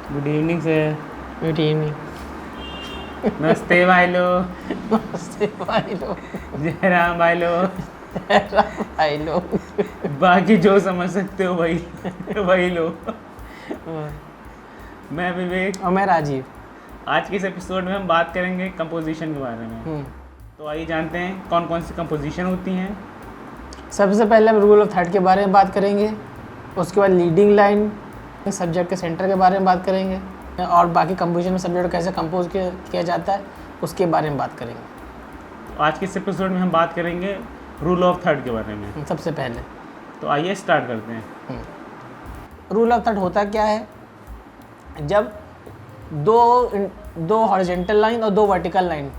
Good evening sir. Good evening. नमस्ते भाई लोग। नमस्ते भाई लोग। जय राम भाई लोग। भाई लोग। बाकी जो समझ सकते हो वही वही लोग। मैं विवेक। और मैं राजीव। आज के इस एपिसोड में हम बात करेंगे कंपोजिशन के बारे में। तो आइए जानते हैं कौन कौन सी कंपोजिशन होती हैं। सबसे पहले हम रूल ऑफ थर्ड के बारे में बात करेंगे, उसके बाद लीडिंग लाइन, सब्जेक्ट के सेंटर के बारे में बात करेंगे और बाकी कंपोजिशन में सब्जेक्ट कैसे कंपोज किया जाता है उसके बारे में बात करेंगे। तो आज के इस एपिसोड में हम बात करेंगे रूल ऑफ थर्ड के बारे में। सबसे पहले तो आइए स्टार्ट करते हैं। रूल ऑफ थर्ड होता क्या है? जब दो हॉरिजॉन्टल लाइन और दो वर्टिकल लाइन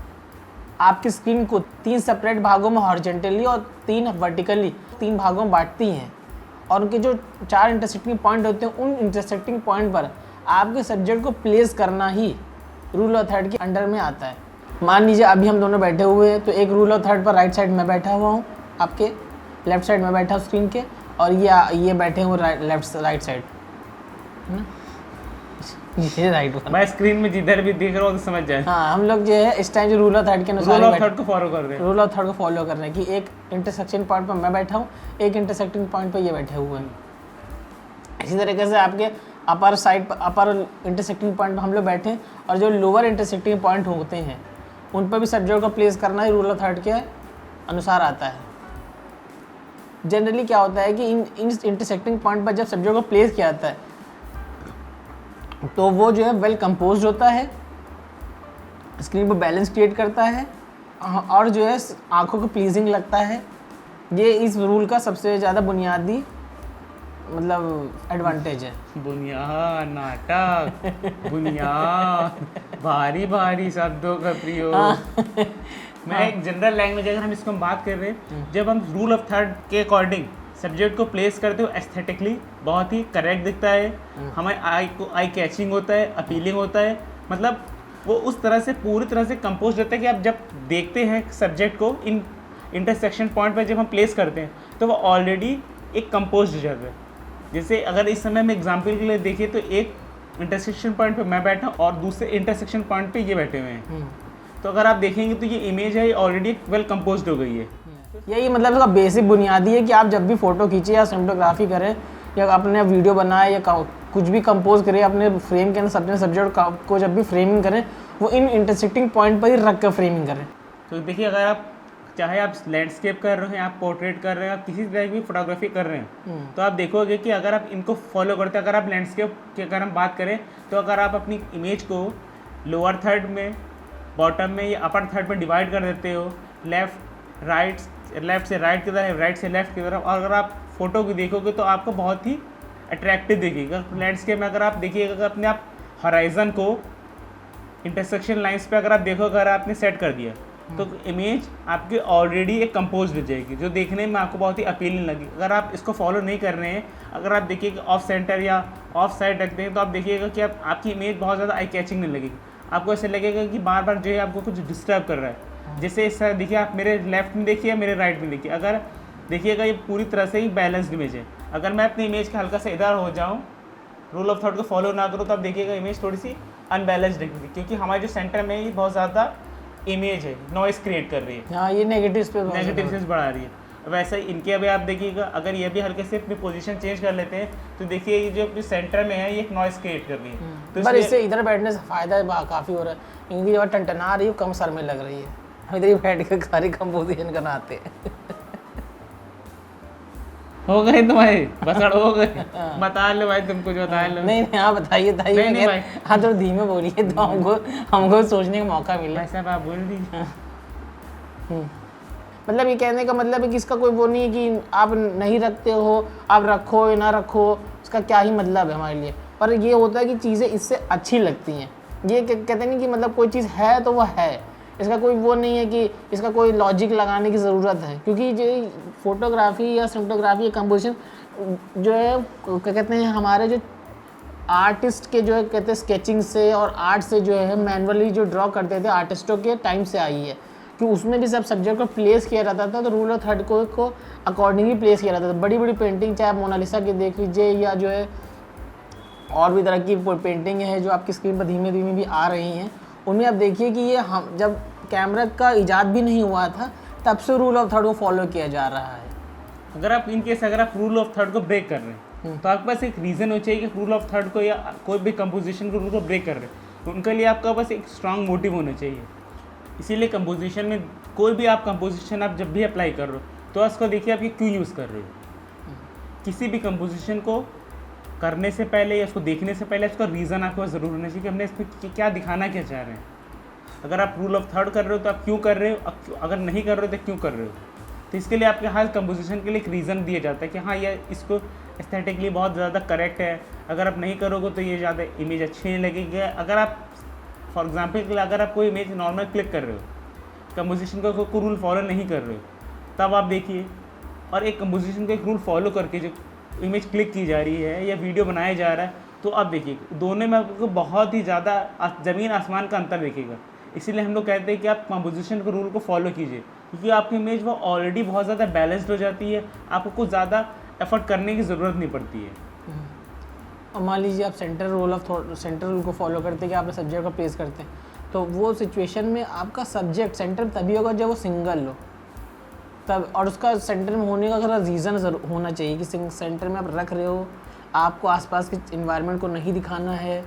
आपकी स्क्रीन को 3 सेपरेट भागों में हॉरिजॉन्टली और 3 वर्टिकली 3 भागों में बांटती हैं और उनके जो 4 इंटरसेक्टिंग पॉइंट होते हैं उन इंटरसेक्टिंग पॉइंट पर आपके सब्जेक्ट को प्लेस करना ही रूल ऑफ थर्ड के अंडर में आता है। मान लीजिए अभी हम दोनों बैठे हुए हैं तो एक रूल ऑफ थर्ड पर राइट साइड में बैठा हुआ हूँ, आपके लेफ्ट साइड में बैठा हूँ स्क्रीन के, और ये बैठे हुए राइट साइड, ये राइट। मैं स्क्रीन में जिधर भी देख रहा हूँ तो समझ जाए। हाँ, हम लोग जो है इस टाइम जो रूल ऑफ थर्ड के अनुसार रूल ऑफ थर्ड को फॉलो कर रहे हैं। रूल ऑफ थर्ड को फॉलो कर रहे हैं कि एक इंटरसेक्शन पॉइंट पर मैं बैठा हूँ, एक इंटरसेक्टिंग पॉइंट पर ये बैठे हुए हैं। इसी तरीके से आपके अपर साइड पर अपर इंटरसेक्टिंग पॉइंट पर हम लोग बैठे हैं और जो लोअर इंटरसेक्टिंग पॉइंट होते हैं उन पर भी सब्जेक्ट को प्लेस करना ही रूल ऑफ थर्ड के अनुसार आता है। जनरली क्या होता है कि इन इंटरसेक्टिंग पॉइंट पर जब सब्जेक्ट को प्लेस किया जाता है तो वो जो है वेल कंपोज्ड होता है, स्क्रीन पर बैलेंस क्रिएट करता है और जो है आंखों को प्लीजिंग लगता है। ये इस रूल का सबसे ज़्यादा बुनियादी मतलब एडवांटेज है। बुनियाद नाटक बुनियाद भारी भारी शब्दों का प्रयोग। मैं एक जनरल लैंग्वेज अगर हम इसको बात कर रहे हैं, जब हम रूल ऑफ थर्ड के अकॉर्डिंग सब्जेक्ट को प्लेस करते हो एस्थेटिकली बहुत ही करेक्ट दिखता है, हमें आई कैचिंग होता है, अपीलिंग होता है। मतलब वो उस तरह से पूरी तरह से कंपोज रहता है कि आप जब देखते हैं सब्जेक्ट को इन इंटरसेक्शन पॉइंट पर जब हम प्लेस करते हैं तो वो ऑलरेडी एक कंपोज हो जाता है। जैसे अगर इस समय में एग्जाम्पल के लिए देखिए तो एक इंटरसेक्शन पॉइंट पे मैं बैठा और दूसरे इंटरसेक्शन पॉइंट पे ये बैठे हुए हैं, तो अगर आप देखेंगे तो ये इमेज है ऑलरेडी वेल कंपोज्ड हो गई है। यही मतलब इसका बेसिक बुनियादी है कि आप जब भी फ़ोटो खींचे या सिनेमेटोग्राफी करें या अपने वीडियो बनाए या कुछ भी कंपोज करें अपने फ्रेम के अंदर अपने सब्जेक्ट को जब भी फ्रेमिंग करें वो इन इंटरसेक्टिंग पॉइंट पर ही रख कर फ्रेमिंग करें। तो देखिए अगर आप चाहे आप लैंडस्केप कर रहे हैं, आप पोर्ट्रेट कर रहे हैं, आप किसी तरह की फोटोग्राफी कर रहे हैं, तो आप देखोगे कि अगर आप इनको फॉलो करते हैं, अगर आप लैंडस्केप की अगर हम बात करें तो अगर आप अपनी इमेज को लोअर थर्ड में, बॉटम में या अपर थर्ड में डिवाइड कर देते हो, लेफ्ट से राइट की तरफ, राइट से लेफ्ट की तरफ, और अगर आप फोटो को देखोगे तो आपको बहुत ही अट्रैक्टिव दिखेगा। लैंडस्केप में अगर आप देखिएगा अगर अपने आप हॉराइजन को इंटरसेक्शन लाइंस पे अगर आप देखो, अगर आपने सेट कर दिया तो इमेज आपकी ऑलरेडी एक कंपोज हो जाएगी जो देखने में आपको बहुत ही अपीलिंग लगी। अगर आप इसको फॉलो नहीं कर रहे हैं, अगर आप देखिएगा ऑफ सेंटर या ऑफ साइड रखते हैं तो आप देखिएगा कि आपकी इमेज बहुत ज़्यादा आई कैचिंग नहीं लगेगी। आपको ऐसे लगेगा कि बार बार जो है आपको कुछ डिस्टर्ब कर रहा है। जैसे इस तरह देखिए, आप मेरे लेफ्ट में देखिए, मेरे राइट में देखिए, अगर देखिएगा ये पूरी तरह से ही बैलेंस्ड इमेज है। अगर मैं अपनी इमेज के हल्का से इधर हो जाऊँ, रूल ऑफ थर्ड को फॉलो ना करूँ, तो आप देखिएगा इमेज थोड़ी सी अनबैलेंस्ड दिखेगी क्योंकि हमारे जो सेंटर में ही बहुत ज़्यादा इमेज है नॉइस क्रिएट कर रही है। हाँ, ये नेगेटिव बढ़ा रही है। वैसे ही इनके अभी आप देखिएगा अगर ये भी हल्के से अपनी पोजीशन चेंज कर लेते हैं तो देखिए ये जो अपने सेंटर में है ये एक नॉइस क्रिएट कर रही है। तो इससे इधर बैठने से फ़ायदा काफ़ी हो रहा है क्योंकि जब टनटना रही है कम सर में लग रही है, हम इधर ही बैठ कर सारी कंपोजिशन बनाते हैं। हो गए तुम्हारे बसड़ हो गए। बता लो भाई, तुम कुछ बता लो। नहीं, हाँ बताइए नहीं भाई, हाँ थोड़ा धीमे बोलिए तो हमको सोचने का मौका मिले। ऐसा आप बोल दीजिए। मतलब ये कहने का मतलब है कि इसका कोई वो नहीं है कि आप नहीं रखते हो, आप रखो या ना रखो, इसका क्या ही मतलब है हमारे लिए। पर ये होता है कि चीज़ें इससे अच्छी लगती हैं। ये कहते नहीं कि मतलब कोई चीज़ है तो वो है, इसका कोई वो नहीं है कि इसका कोई लॉजिक लगाने की ज़रूरत है। क्योंकि जो फोटोग्राफी या सिनेमेटोग्राफी या कंपोजिशन जो है क्या कहते हैं, हमारे जो आर्टिस्ट के जो है कहते हैं स्केचिंग से और आर्ट से जो है मैनुअली जो ड्रॉ करते थे आर्टिस्टों के टाइम से आई है कि उसमें भी सब सब्जेक्ट को प्लेस किया जाता था। तो रूल ऑफ थर्ड को अकॉर्डिंगली प्लेस किया जाता था। बड़ी बड़ी पेंटिंग चाहे आप मोनालिसा की देख लीजिए या जो है और भी तरह की पेंटिंग है जो आपकी स्क्रीन पर धीमे धीमे भी आ रही हैं। उनमें आप देखिए कि ये हम जब कैमरा का इजाद भी नहीं हुआ था तब से रूल ऑफ थर्ड को फॉलो किया जा रहा है। अगर आप इनकेस अगर आप रूल ऑफ थर्ड को ब्रेक कर रहे हैं तो आपके पास एक रीज़न हो चाहिए कि रूल ऑफ थर्ड को या कोई भी कंपोजिशन के रूल को ब्रेक कर रहे हैं, तो उनके लिए आपका बस एक स्ट्रांग मोटिव होना चाहिए। इसीलिए कंपोजिशन में कोई भी आप कंपोजिशन आप जब भी अप्लाई कर रहे हो तो उसको देखिए आप ये क्यों यूज़ कर रहे हो। किसी भी कंपोजिशन को करने से पहले या उसको देखने से पहले उसका रीज़न आपके पास ज़रूर होना चाहिए कि हमने इसमें क्या दिखाना क्या चाह रहे हैं। अगर आप रूल ऑफ थर्ड कर रहे हो तो आप क्यों कर रहे हो, अगर नहीं कर रहे हो तो क्यों कर रहे हो। तो इसके लिए आपके हर कंपोजिशन के लिए एक रीज़न दिया जाता है कि हाँ ये इसको एस्थेटिकली बहुत ज़्यादा करेक्ट है, अगर आप नहीं करोगे तो ये ज़्यादा इमेज अच्छी नहीं लगेगी। अगर आप फॉर एग्जांपल के लिए अगर आप कोई इमेज नॉर्मल क्लिक कर रहे हो, कंपोजिशन का कोई रूल फॉलो नहीं कर रहे हो, तब आप देखिए और एक कंपोजिशन का एक रूल फॉलो करके जो इमेज क्लिक की जा रही है या वीडियो बनाया जा रहा है, तो आप देखिए दोनों में आपको बहुत ही ज़्यादा ज़मीन आसमान का अंतर दिखेगा। इसीलिए हम लोग कहते हैं कि आप कंपोजिशन के रूल को फॉलो कीजिए, क्योंकि आपकी इमेज वो ऑलरेडी बहुत ज़्यादा बैलेंस्ड हो जाती है, आपको कुछ ज़्यादा एफर्ट करने की ज़रूरत नहीं पड़ती है। और मान लीजिए आप सेंटर रूल को फॉलो करते हैं कि आपने सब्जेक्ट को प्लेस करते हैं, तो वो सिचुएशन में आपका सब्जेक्ट सेंटर तभी होगा जब वो सिंगल हो तब, और उसका सेंटर में होने का अगर रीज़न होना चाहिए कि सेंटर में आप रख रहे हो, आपको आसपास के इन्वायरमेंट को नहीं दिखाना है,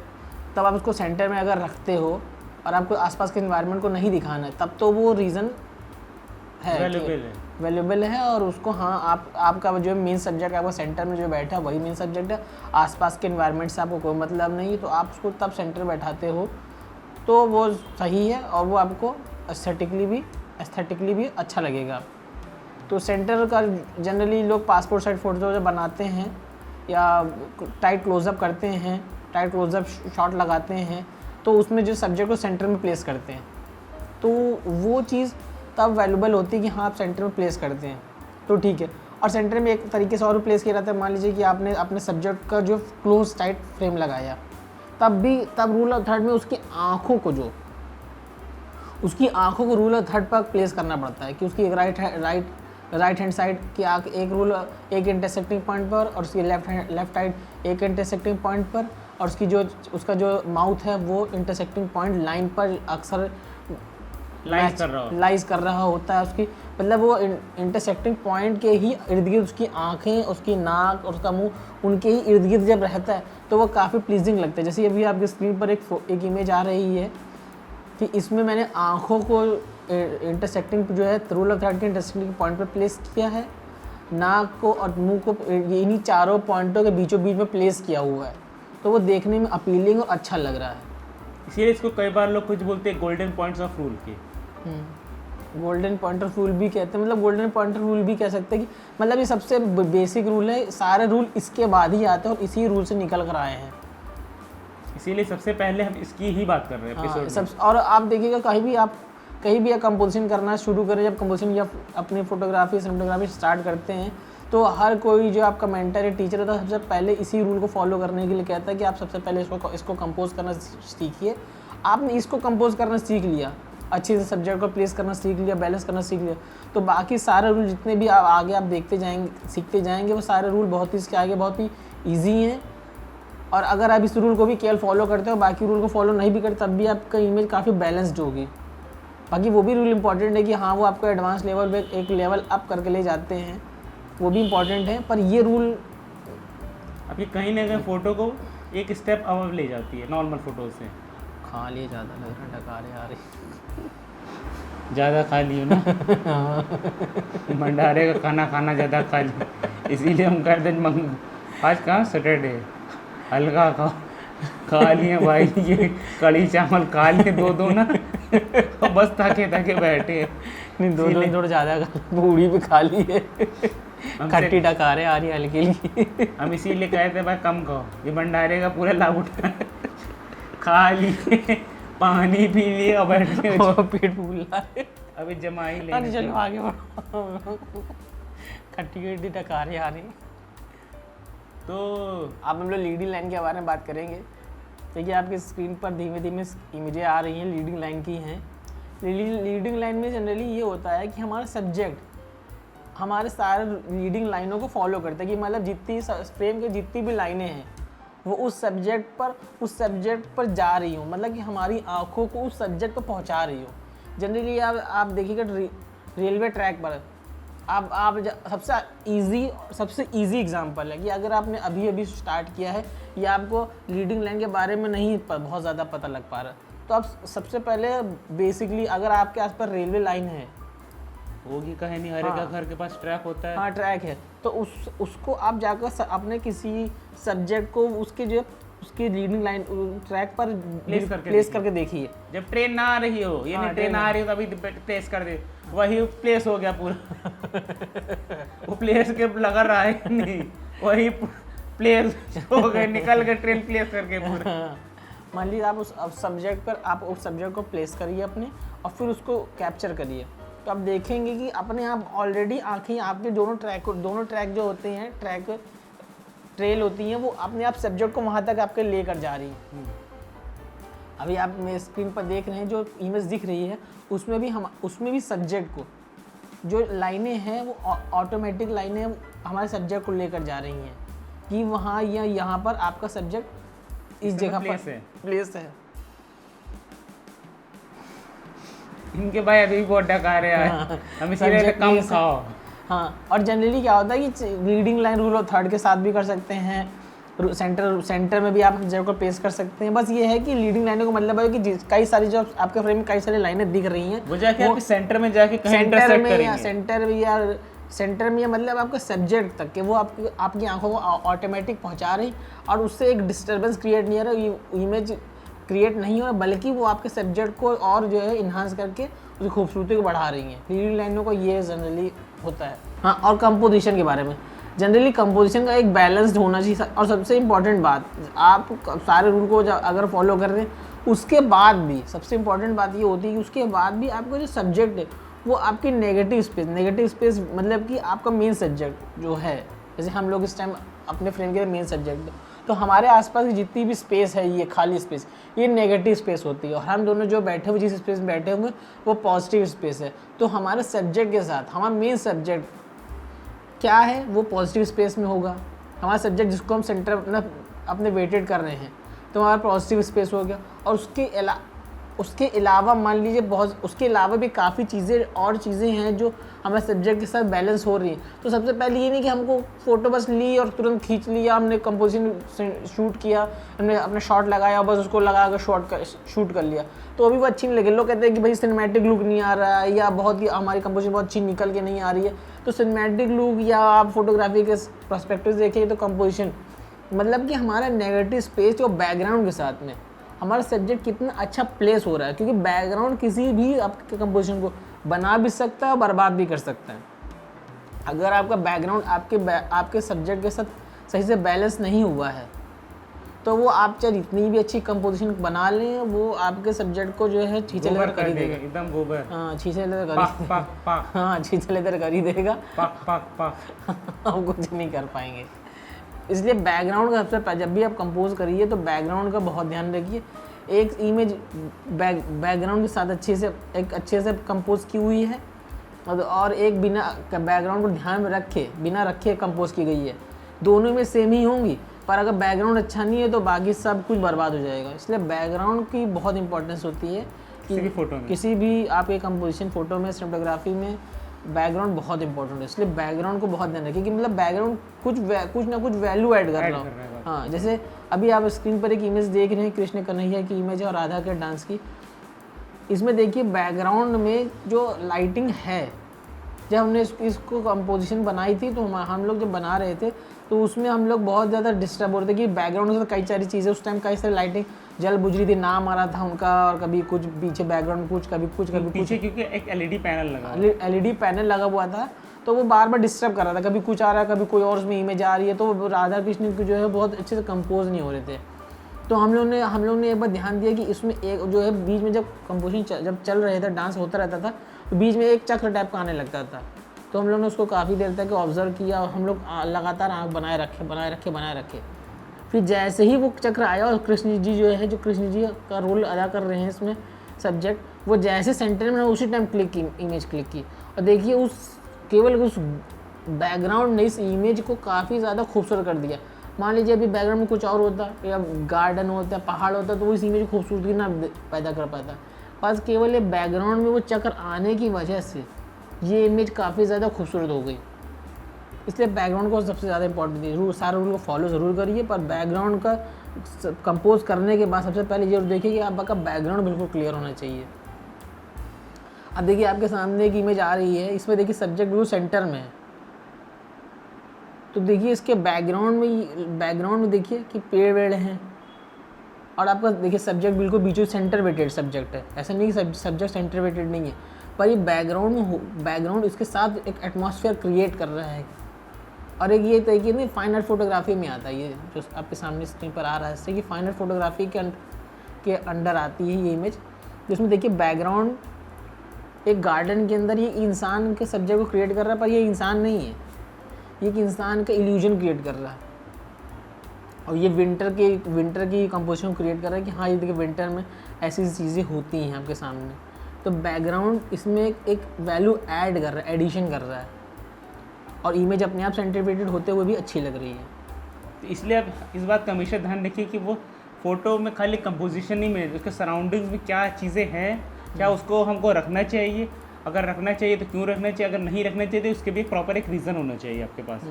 तब आप उसको सेंटर में अगर रखते हो और आपको आसपास के इन्वायरमेंट को नहीं दिखाना है, तब तो वो रीज़न वैल्यूबल है और उसको हाँ आपका जो मेन सब्जेक्ट आपका सेंटर में जो बैठा है वही मेन सब्जेक्ट है, आसपास के इन्वायरमेंट से आपको कोई मतलब नहीं है, तो आप उसको तब सेंटर बैठाते हो तो वो सही है और वो आपको एस्थेटिकली भी अच्छा लगेगा। तो सेंटर का जनरली लोग पासपोर्ट साइज फ़ोटो जब बनाते हैं या टाइट क्लोज़अप करते हैं, टाइट क्लोज़अप शॉट लगाते हैं, तो उसमें जो सब्जेक्ट को सेंटर में प्लेस करते हैं, तो वो चीज़ तब वैल्यूबल होती है कि हाँ आप सेंटर में प्लेस करते हैं तो ठीक है। और सेंटर में एक तरीके से और प्लेस किया जाता है, मान लीजिए कि आपने अपने सब्जेक्ट का जो क्लोज टाइट फ्रेम लगाया, तब रूल ऑफ थर्ड में उसकी आँखों को रूल ऑफ थर्ड पर प्लेस करना पड़ता है कि उसकी एक राइट हैंड साइड की आँख एक इंटरसेक्टिंग पॉइंट पर और उसकी लेफ्ट साइड एक इंटरसेक्टिंग पॉइंट पर, और उसका जो माउथ है वो इंटरसेक्टिंग पॉइंट लाइन पर अक्सर लाइज कर रहा होता है। उसकी मतलब वो इंटरसेक्टिंग पॉइंट के ही इर्द गिर्द उसकी आँखें, उसकी नाक और उसका मुंह उनके ही इर्द गिर्द जब रहता है तो वो काफ़ी प्लीजिंग लगता है। जैसे अभी आपकी स्क्रीन पर एक इमेज आ रही है कि इसमें मैंने आँखों को इंटरसेक्टिंग जो है रूल ऑफ थर्ड के इंटरसेक्टिंग पॉइंट पर प्लेस किया है, नाक को और मुंह को इन्हीं चारों पॉइंटों के बीचों बीच में प्लेस किया हुआ है, तो वो देखने में अपीलिंग और अच्छा लग रहा है। इसीलिए इसको कई बार लोग कुछ बोलते हैं गोल्डन पॉइंट्स ऑफ रूल के। गोल्डन पॉइंटर रूल भी कहते हैं, मतलब गोल्डन पॉइंटर रूल भी कह सकते हैं कि मतलब ये सबसे बेसिक रूल है, सारे रूल इसके बाद ही आते हैं और इसी रूल से निकल कर आए हैं, इसीलिए सबसे पहले हम इसकी ही बात कर रहे हैं सब। और आप देखिएगा कहीं भी आप कंपोजिशन करना शुरू करें, जब कंपोजिशन या अपनी सिनेमेटोग्राफी स्टार्ट करते हैं तो हर कोई जो आपका मेंटर या टीचर होता है सबसे पहले इसी रूल को फॉलो करने के लिए कहता है कि आप सबसे पहले इसको कंपोज करना सीखिए। आपने इसको कंपोज करना सीख लिया, अच्छे से सब्जेक्ट को प्लेस करना सीख लिया, बैलेंस करना सीख लिया, तो बाकी सारे रूल जितने भी आगे आप सीखते जाएंगे वो सारे रूल बहुत ही इसके आगे बहुत ही ईजी हैं। और अगर आप इस रूल को भी केवल फॉलो करते हो, बाकी रूल को फॉलो नहीं भी करते, तब भी आपका इमेज काफ़ी बैलेंस्ड होगी। बाकी वो भी रूल इंपॉर्टेंट है कि हाँ वो आपको एडवांस लेवल पे एक लेवल अप करके ले जाते हैं, वो भी इम्पॉर्टेंट है, पर ये रूल आपकी कहीं ना कहीं फ़ोटो को एक स्टेप अबव ले जाती है नॉर्मल फ़ोटो से। खा लिए ज़्यादा लग रहा है, डकारे आ रही ज़्यादा खा लियो ना भंडारे का खाना ज़्यादा खा लियो, इसीलिए हम कहते हैं आज कहाँ सैटरडे हल्का खा लिए भाई, ये कड़ी चावल खा लिए दो ना तो बस थके बैठे। नहीं दो थोड़ा ज़्यादा पूड़ी भी खा ली है, खट्टी डकारे आ रही है हल्की। हम इसीलिए कहते हैं भाई कम खाओ, ये भंडारे का पूरा लाभ उठा खा लिए, पानी पी लिए और बैठे पेट फूल रहा है, अभी जमा ही ले। चलो आगे बढ़ो, खट्टी डकारे आ रही। तो अब हम लोग लीडिंग लाइन के बारे में बात करेंगे। देखिए आपकी स्क्रीन पर धीमे धीमे इमेजें आ रही हैं, लीडिंग लाइन की हैं। लीडिंग लाइन में जनरली ये होता है कि हमारा सब्जेक्ट हमारे सारे लीडिंग लाइनों को फॉलो करता है, कि मतलब जितनी फ्रेम की जितनी भी लाइनें हैं वो उस सब्जेक्ट पर जा रही हो, मतलब कि हमारी आंखों को उस सब्जेक्ट पर पहुंचा रही हो। जनरली आप देखिएगा रेलवे ट्रैक पर आप सबसे इजी एग्जांपल है कि अगर आपने अभी अभी स्टार्ट किया है या आपको लीडिंग लाइन के बारे में नहीं बहुत ज़्यादा पता लग पा रहा, तो आप सबसे पहले बेसिकली अगर आपके आसपास रेलवे लाइन है, होगी कहीं नहीं, हर एक घर के पास ट्रैक होता है। हाँ ट्रैक है, तो उसको आप जाकर अपने किसी सब्जेक्ट को उसकी लीडिंग लाइन ट्रैक पर प्लेस करके देखिए। जब ट्रेन ना आ रही हो, ये नहीं ट्रेन आ रही हो तभी प्लेस कर दे, वही प्लेस हो गया पूरा। वो प्लेस के लगा रहा है नहीं, वही प्लेस हो गए, निकल गए ट्रेन प्लेस करके पूरा। मान लीजिए आप उस सब्जेक्ट को प्लेस करिए अपने, और फिर उसको कैप्चर करिए, तो आप देखेंगे कि अपने आप ऑलरेडी आंखें आपके दोनों ट्रैक जो होते हैं, ट्रेल होती हैं, वो अपने आप सब्जेक्ट को वहाँ तक आपके लेकर जा रही हैं। अभी आप मेरे स्क्रीन पर देख रहे हैं जो इमेज दिख रही है, उसमें भी सब्जेक्ट को जो लाइनें हैं वो ऑटोमेटिक लाइनें हमारे सब्जेक्ट को लेकर जा रही हैं कि वहाँ या यहाँ पर आपका सब्जेक्ट इस जगह पर प्लेस है। इनके भाई अभी बहुत डका रहे हैं, हम इसीलिए कम खाओ। हाँ, और जनरली क्या होता है कि reading line rule of third के साथ भी कर सकते हैं, सेंटर में भी आप जगह को पेश कर सकते हैं। बस ये है कि लीडिंग लाइनों का मतलब है कि कई सारी जो आपके फ्रेम में कई सारी लाइनें दिख रही हैं, वो जाके आपके सेंटर में जाके कहीं इंटरसेक्ट करेंगे। सेंटर में मतलब आपके सब्जेक्ट तक के वो आपकी आंखों को ऑटोमेटिक पहुंचा रही, और उससे एक डिस्टर्बेंस क्रिएट नहीं हो रहा, इमेज क्रिएट नहीं हो रहा, बल्कि वो आपके सब्जेक्ट को और जो है इन्हांस करके उसकी खूबसूरती को बढ़ा रही हैं। लीडिंग लाइनों को ये जनरली होता है। हाँ, और कंपोजिशन के बारे में, जनरली कंपोजिशन का एक बैलेंस्ड होना चाहिए। और सबसे इम्पॉर्टेंट बात, आप सारे रूल को अगर फॉलो कर रहे हैं, उसके बाद भी सबसे इम्पॉर्टेंट बात ये होती है कि उसके बाद भी आपका जो सब्जेक्ट है वो आपकी नेगेटिव स्पेस मतलब कि आपका मेन सब्जेक्ट जो है, जैसे हम लोग इस टाइम अपने फ्रेम के मेन सब्जेक्ट, तो हमारे आसपास की जितनी भी स्पेस है, ये खाली स्पेस, ये नेगेटिव स्पेस होती है, और हम दोनों जो बैठे हुए जिस स्पेस में बैठे हुए वो पॉजिटिव स्पेस है। तो हमारे सब्जेक्ट के साथ हमारा मेन सब्जेक्ट क्या है वो पॉजिटिव स्पेस में होगा। हमारा सब्जेक्ट जिसको हम सेंटर अपने वेटेड कर रहे हैं, तो हमारा पॉजिटिव स्पेस हो गया। और उसके अलावा मान लीजिए उसके अलावा भी काफ़ी चीज़ें हैं जो हमारे सब्जेक्ट के साथ बैलेंस हो रही है। तो सबसे पहले ये नहीं कि हमको फ़ोटो बस ली और तुरंत खींच लिया, हमने कंपोजिशन शूट किया, हमने अपना शॉट लगाया, बस उसको लगा कर शूट कर लिया, तो अभी वो अच्छी नहीं लगे। लोग कहते हैं कि भाई सिनेमैटिक लुक नहीं आ रहा है, या बहुत ही हमारी कंपोजिशन बहुत अच्छी निकल के नहीं आ रही है। तो सिनेमैटिक लुक या आप फोटोग्राफी के पर्सपेक्टिव देखिए तो कंपोजिशन मतलब कि हमारा नेगेटिव स्पेस और बैकग्राउंड के साथ में हमारा सब्जेक्ट कितना अच्छा प्लेस हो रहा है, क्योंकि बैकग्राउंड किसी भी आपके कंपोजिशन को बना भी सकता है और बर्बाद भी कर सकता है। अगर आपका बैकग्राउंड आपके सब्जेक्ट के साथ सही से बैलेंस नहीं हुआ है, तो वो आप चाहे जितनी भी अच्छी कंपोजिशन बना लें, वो आपके सब्जेक्ट को जो है छींचे लेकर कर ही देगा, एकदम गोबर। हाँ, छींचे लेकर कर ही देगा, हम कुछ नहीं कर पाएंगे। इसलिए बैकग्राउंड का सबसे जब भी आप कंपोज करिए तो बैकग्राउंड का बहुत ध्यान रखिए। एक इमेज बैकग्राउंड के साथ अच्छे से कंपोज की हुई है, और एक बिना बैकग्राउंड को ध्यान में बिना रखे कंपोज की गई है, दोनों में सेम ही होंगी। पर अगर बैकग्राउंड अच्छा नहीं है तो बाकी सब कुछ बर्बाद हो जाएगा। इसलिए बैकग्राउंड की बहुत इंपॉर्टेंस होती है कि किसी भी आपके कंपोजिशन फोटो में, सिनेमेटोग्राफी में बैकग्राउंड बहुत इंपॉर्टेंट है। इसलिए बैकग्राउंड को बहुत ध्यान रखिए कि मतलब बैकग्राउंड कुछ ना कुछ वैल्यू ऐड कर रहा हो। हाँ, जैसे अभी आप स्क्रीन पर एक इमेज देख रहे हैं, कृष्ण कन्हैया की इमेज है और राधा के डांस की। इसमें देखिए बैकग्राउंड में जो लाइटिंग है, जब हमने इसको कंपोजिशन बनाई थी तो हम लोग जब बना रहे थे तो उसमें हम लोग बहुत ज़्यादा डिस्टर्ब हो रहे थे कि बैकग्राउंड से कई सारी चीज़ें, उस टाइम कई सारी लाइटिंग जल बुझ रही थी, नाम आ रहा था उनका, और कभी कुछ पीछे बैकग्राउंड कभी कुछ क्योंकि एक एलईडी पैनल लगा हुआ था, तो वो बार बार डिस्टर्ब कर रहा था, कभी कुछ आ रहा है, कभी कोई और उसमें इमेज आ रही है, तो राधा कृष्ण की जो है बहुत अच्छे से कंपोज नहीं हो रहे थे। तो हम लोग ने एक बार ध्यान दिया कि इसमें एक जो है बीच में जब कंपोजिशन जब चल रहे थे, डांस होता रहता था, तो बीच में एक चक्र टाइप का आने लगता था। तो हम लोग ने उसको काफ़ी देर तक ऑब्जर्व किया, और हम लोग लगातार आँख बनाए रखे। फिर जैसे ही वो चक्र आया और कृष्ण जी कृष्ण जी का रोल अदा कर रहे हैं इसमें सब्जेक्ट, वो जैसे सेंटर में उसी टाइम इमेज क्लिक की, और देखिए केवल उस बैकग्राउंड ने इस इमेज को काफ़ी ज़्यादा खूबसूरत कर दिया। मान लीजिए अभी बैकग्राउंड में कुछ और होता या गार्डन होता पहाड़ होता तो वो इस इमेज की खूबसूरती ना पैदा कर पाता। बस केवल ये बैकग्राउंड में वो चक्र आने की वजह से ये इमेज काफ़ी ज़्यादा खूबसूरत हो गई। इसलिए बैकग्राउंड को सबसे ज़्यादा इंपॉर्टेंट है। सारे रूल को फॉलो ज़रूर करिए, पर बैकग्राउंड का कंपोज करने के बाद सबसे पहले जरूर देखिए कि आपका बैकग्राउंड बिल्कुल क्लियर होना चाहिए। अब देखिए आपके सामने एक इमेज आ रही है, इसमें देखिए सब्जेक्ट बिल्कुल सेंटर में है। तो देखिए इसके बैकग्राउंड में देखिए कि पेड़ वेड़ हैं और आपका देखिए सब्जेक्ट बिल्कुल बीचों सेंटर वेटेड सब्जेक्ट है। ऐसा नहीं कि सब्जेक्ट सेंटर वेटेड नहीं है, पर ये बैकग्राउंड इसके साथ एक एटमॉस्फेयर क्रिएट कर रहा है। और एक ये तरीके नहीं फाइन आर्ट फोटोग्राफी में आता है, ये जो आपके सामने स्क्रीन पर आ रहा है, इससे कि फाइन आर्ट फोटोग्राफी के अंडर आती है ये इमेज, जिसमें देखिए बैकग्राउंड एक गार्डन के अंदर ये इंसान के सब्जेक्ट को क्रिएट कर रहा है, पर ये इंसान नहीं है, ये एक इंसान का इल्यूजन क्रिएट कर रहा है। और ये विंटर की कंपोजिशन क्रिएट कर रहा है कि हाँ ये देखिए विंटर में ऐसी चीज़ें होती हैं आपके सामने। तो बैकग्राउंड इसमें एक वैल्यू ऐड कर रहा है, एडिशन कर रहा है, और इमेज अपने आप सेंटरवेटेड होते हुए भी अच्छी लग रही है। तो इसलिए आप इस बात का हमेशा ध्यान रखिए कि वो फ़ोटो में खाली कंपोजिशन नहीं मिले, उसके सराउंडिंग्स में क्या चीज़ें हैं, क्या उसको हमको रखना चाहिए, अगर रखना चाहिए तो क्यों रखना चाहिए, अगर नहीं रखना चाहिए तो उसके भी प्रॉपर एक रीज़न होना चाहिए आपके पास।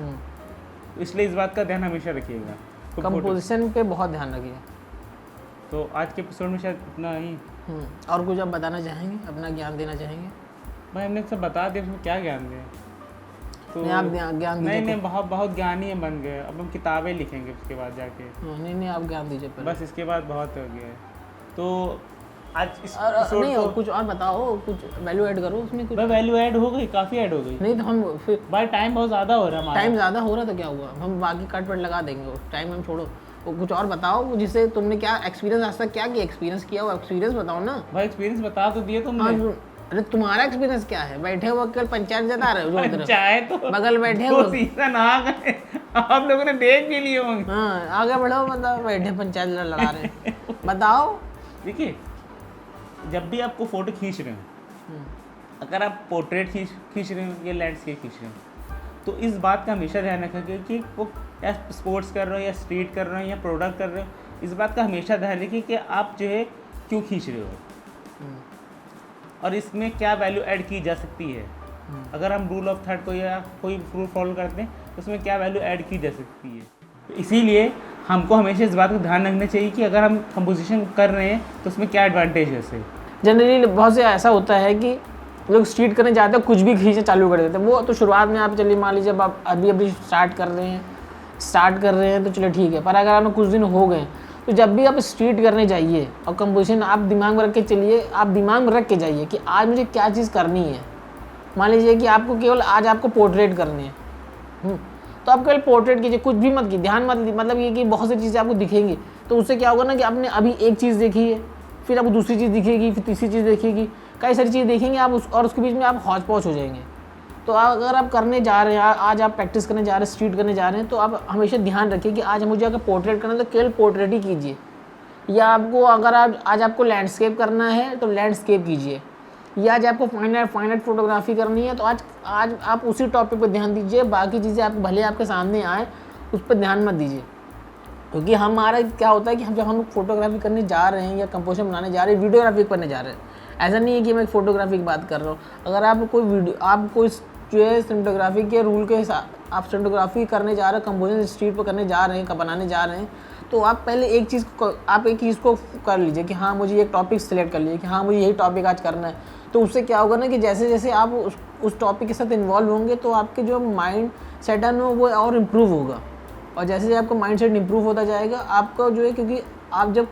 तो इसलिए इस बात का ध्यान हमेशा रखिएगा। तो कंपोजिशन पे बहुत ध्यान रखिए। तो आज के एपिसोड में शायद इतना ही। और कुछ आप बताना चाहेंगे, अपना ज्ञान देना चाहेंगे? भाई हमने सब बता दिया, उसमें क्या ज्ञान दें। तो नहीं आप ज्ञान दीजिए। नहीं बहुत ज्ञानी है बन गए, अब हम किताबें लिखेंगे उसके बाद जाके। नहीं आप ज्ञान दीजिए पहले। बस इसके बाद बहुत हो गया है। तो आज इस नहीं तो कुछ और बताओ, कुछ वैल्यू ऐड करो उसमें। कुछ वैल्यू ऐड हो गई, काफ़ी ऐड हो गई। नहीं तो हम फिर भाई टाइम बहुत ज़्यादा हो रहा है, टाइम ज़्यादा हो रहा तो क्या हुआ, हम बाकी कट वट लगा देंगे, टाइम हम छोड़ो। वो कुछ और बताओ जिससे तुमने क्या एक्सपीरियंस आज तक क्या एक्सपीरियंस किया, वो एक्सपीरियंस बताओ ना भाई। एक्सपीरियंस बता तो दिए तुमने। अरे तुम्हारा एक्सपीरियंस क्या है? बैठे हो कल पंचायत जता रहे हो, पंचायत तो बगल बैठे हो, सीजन आ गए, आप लोगों ने देख भी लिए होंगे। हाँ आगे बढ़ो, मतलब बैठे पंचायत लड़ा रहे हैं। बताओ। देखिए जब भी आपको फोटो खींच रहे हो, अगर आप पोर्ट्रेट खींच रहे हो या लैंडस्केप खींच रहे हो, तो इस बात का हमेशा ध्यान रखेंगे कि वो या स्पोर्ट्स कर रहे हो या स्ट्रीट कर रहे हो या प्रोडक्ट कर रहे हो, इस बात का हमेशा ध्यान रखिए कि आप जो है क्यों खींच रहे हो और इसमें क्या वैल्यू ऐड की जा सकती है। अगर हम रूल ऑफ थर्ड को या कोई रूल फॉलो करते हैं तो उसमें क्या वैल्यू ऐड की जा सकती है। तो इसीलिए हमको हमेशा इस बात का ध्यान रखना चाहिए कि अगर हम कंपोजिशन कर रहे हैं तो उसमें क्या एडवांटेज है। इससे जनरली बहुत से ऐसा होता है कि लोग स्ट्रीट करने जाते हैं, कुछ भी खींचना चालू कर देते हैं। वो तो शुरुआत में आप चलिए मान लीजिए आप अभी स्टार्ट कर रहे हैं तो चलो ठीक है, पर अगर आपने कुछ दिन हो गए तो जब भी आप स्ट्रीट करने जाइए और कंपोजिशन आप दिमाग में रख के चलिए, आप दिमाग में रख के जाइए कि आज मुझे क्या चीज़ करनी है। मान लीजिए कि आपको केवल आज आपको पोर्ट्रेट करनी है, तो आप केवल पोर्ट्रेट कीजिए, कुछ भी मत कीजिए, ध्यान मत, मतलब ये कि बहुत सी चीज़ें आपको दिखेंगी, तो उससे क्या होगा ना कि आपने अभी एक चीज़ देखी है, फिर आपको दूसरी चीज़ दिखेगी, फिर तीसरी चीज़ देखेगी, कई सारी चीज़ देखेंगे आप और उसके बीच में आप हौच पौच हो जाएंगे। तो अगर आप करने जा रहे हैं, आज आप प्रैक्टिस करने जा रहे हैं, स्ट्रीट करने जा रहे हैं, तो आप हमेशा ध्यान रखिए कि आज मुझे अगर पोर्ट्रेट करना है तो केवल पोर्ट्रेट ही कीजिए, या आपको अगर आज आपको लैंडस्केप करना है तो लैंडस्केप कीजिए, या आज आपको फाइन आर्ट फोटोग्राफी करनी है तो आज आप उसी टॉपिक पर ध्यान दीजिए। बाकी चीज़ें आप भले आपके सामने आए उस पर ध्यान मत दीजिए, क्योंकि हमारा क्या होता है कि जब हम फोटोग्राफी करने जा रहे हैं या कंपोजिशन बनाने जा रहे हैं, वीडियोग्राफी करने जा रहे हैं, ऐसा नहीं है कि मैं फोटोग्राफी की बात कर रहा हूँ। अगर आप कोई जो है सिनेमेटोग्राफी के रूल के हिसाब आप सिनेमेटोग्राफी करने जा रहे हैं, कंपोजिशन स्ट्रीट पर करने जा रहे हैं, बनाने जा रहे हैं, तो आप पहले एक चीज़ को कर लीजिए कि हाँ मुझे एक टॉपिक सिलेक्ट कर लीजिए कि हाँ मुझे यही टॉपिक आज करना है। तो उससे क्या होगा ना कि जैसे जैसे आप उस टॉपिक के साथ इन्वॉल्व होंगे तो आपके जो माइंड सेट है ना वो और इम्प्रूव होगा, और जैसे जैसे आपका माइंड सेट इम्प्रूव होता जाएगा आपका जो है, क्योंकि आप जब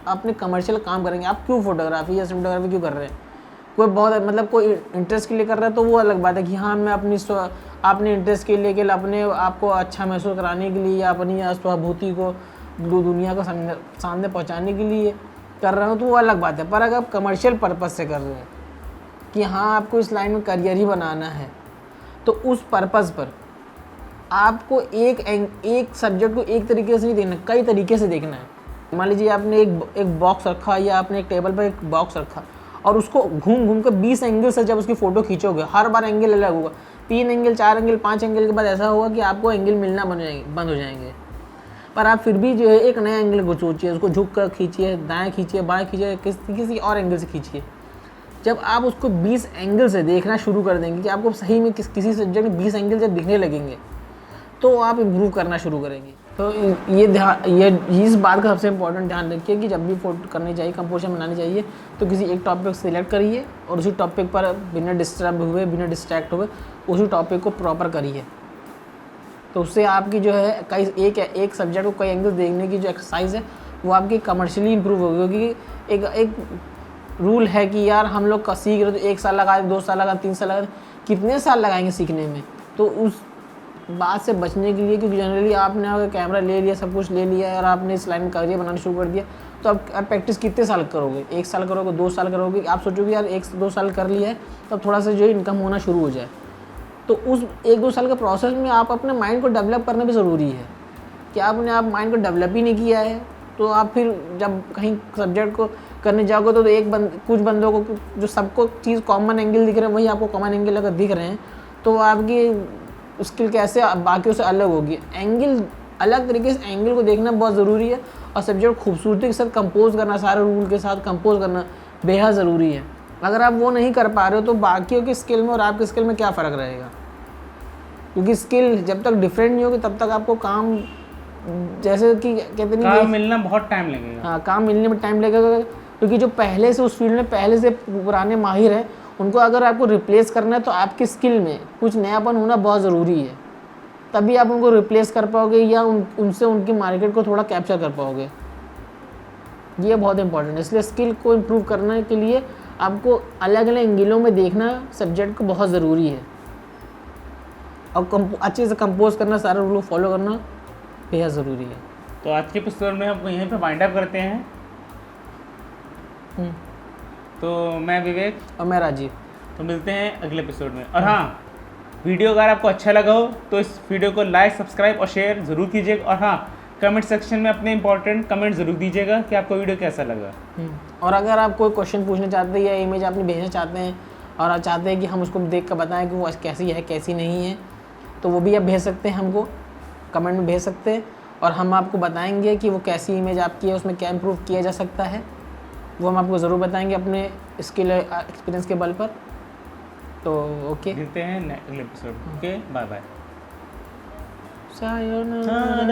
अपने कमर्शियल काम करेंगे, आप क्यों फोटोग्राफी या सिनेमेटोग्राफी क्यों कर रहे हैं, कोई बहुत मतलब कोई इंटरेस्ट के लिए कर रहा है तो वो अलग बात है कि हाँ मैं अपने इंटरेस्ट के लिए अपने आपको अच्छा महसूस कराने के लिए या अपनी स्वभूति को दुनिया को सामने पहुंचाने के लिए कर रहा हूँ तो वो अलग बात है। पर अगर आप कमर्शियल पर्पज़ से कर रहे हैं कि हाँ आपको इस लाइन में करियर ही बनाना है, तो उस पर्पज़ पर आपको एक सब्जेक्ट को एक तरीके से नहीं देखना, कई तरीके से देखना है। मान लीजिए आपने एक बॉक्स रखा या आपने एक टेबल पर एक बॉक्स रखा और उसको घूम घूम कर 20 एंगल से जब उसकी फ़ोटो खींचोगे, हर बार एंगल अलग होगा, 3 एंगल 4 एंगल 5 एंगल के बाद ऐसा होगा कि आपको एंगल मिलना बंद हो जाएंगे। पर आप फिर भी जो है एक नया एंगल को सोचिए, उसको झुक कर खींचिए, दाएं खींचिए, बाएं खींचिए, किसी और एंगल से खींचिए। जब आप उसको 20 एंगल से देखना शुरू कर देंगे कि आपको सही में किसी सब्जेक्ट में 20 एंगल जब दिखने लगेंगे तो आप इम्प्रूव करना शुरू करेंगे। तो ये इस बात का सबसे इम्पोर्टेंट ध्यान रखिए कि जब भी फोटो करनी चाहिए, कंपोजिशन बनानी चाहिए, तो किसी एक टॉपिक सेलेक्ट करिए और उसी टॉपिक पर बिना डिस्टर्ब हुए, बिना डिस्ट्रैक्ट हुए उसी टॉपिक को प्रॉपर करिए। तो उससे आपकी जो है कई एक सब्जेक्ट को कई एंगल देखने की जो एक्सरसाइज है वो आपकी कमर्शियली इंप्रूव होगी। क्योंकि एक रूल है कि यार हम लोग का सीख रहे तो 1 साल लगा, 2 साल लगा, 3 साल लगा, कितने साल लगाएंगे सीखने में। तो उस बात से बचने के लिए, क्योंकि जनरली आपने अगर कैमरा ले लिया, सब कुछ ले लिया और आपने इस लाइन करियर बनाना शुरू कर दिया, तो आप प्रैक्टिस कितने साल करोगे? 1 साल करोगे, 2 साल करोगे, आप सोचोगे यार 1-2 साल कर लिया है तब थोड़ा सा जो इनकम होना शुरू हो जाए। तो उस 1-2 साल के प्रोसेस में आप अपने माइंड को डेवलप करना भी ज़रूरी है कि आपने आप माइंड को डेवलप ही नहीं किया है तो आप फिर जब कहीं सब्जेक्ट को करने जाओगे तो कुछ बंदों को जो सबको चीज़ कॉमन एंगल दिख रहे हैं वही आपको कॉमन एंगल अगर दिख रहे हैं तो आपकी स्किल कैसे बाकियों से अलग होगी। एंगल अलग तरीके से एंगल को देखना बहुत ज़रूरी है और सब्जेक्ट खूबसूरती के साथ कंपोज करना, सारे रूल के साथ कंपोज करना बेहद ज़रूरी है। अगर आप वो नहीं कर पा रहे हो तो बाकियों की स्किल में और आपकी स्किल में क्या फ़र्क रहेगा? क्योंकि स्किल जब तक डिफरेंट नहीं होगी तब तक आपको काम, जैसे कि कहते नहीं, काम मिलना बहुत टाइम लगेगा। हाँ, काम मिलने में टाइम लगेगा। क्योंकि जो पहले से उस फील्ड में पहले से पुराने माहिर हैं उनको अगर आपको रिप्लेस करना है तो आपकी स्किल में कुछ नयापन होना बहुत ज़रूरी है, तभी आप उनको रिप्लेस कर पाओगे या उनसे उनकी मार्केट को थोड़ा कैप्चर कर पाओगे। ये बहुत इंपॉर्टेंट है। इसलिए स्किल को इम्प्रूव करने के लिए आपको अलग अलग एंगलों में देखना सब्जेक्ट को बहुत ज़रूरी है और अच्छे से कंपोज करना, सारे रूल फॉलो करना बेहद ज़रूरी है। तो आज के एपिसोड में हम यहीं पे वाइंड अप करते हैं। तो मैं विवेक और मैं राजीव, तो मिलते हैं अगले एपिसोड में। और हाँ, वीडियो अगर आपको अच्छा लगा हो तो इस वीडियो को लाइक, सब्सक्राइब और शेयर ज़रूर कीजिएगा। और हाँ, कमेंट सेक्शन में अपने इंपॉर्टेंट कमेंट ज़रूर दीजिएगा कि आपको वीडियो कैसा लगा। और अगर आप कोई क्वेश्चन पूछना चाहते हैं या इमेज आपने भेजना चाहते हैं और आप चाहते हैं कि हम उसको देख कर बताएं कि वो कैसी है कैसी नहीं है, तो वो भी आप भेज सकते हैं, हमको कमेंट में भेज सकते हैं और हम आपको बताएंगे कि वो कैसी इमेज आपकी है, उसमें क्या इम्प्रूव किया जा सकता है, वो हम आपको ज़रूर बताएंगे अपने स्किल एक्सपीरियंस के बल पर। तो ओके, मिलते हैं अगले episode. Okay, bye bye. Sayonara.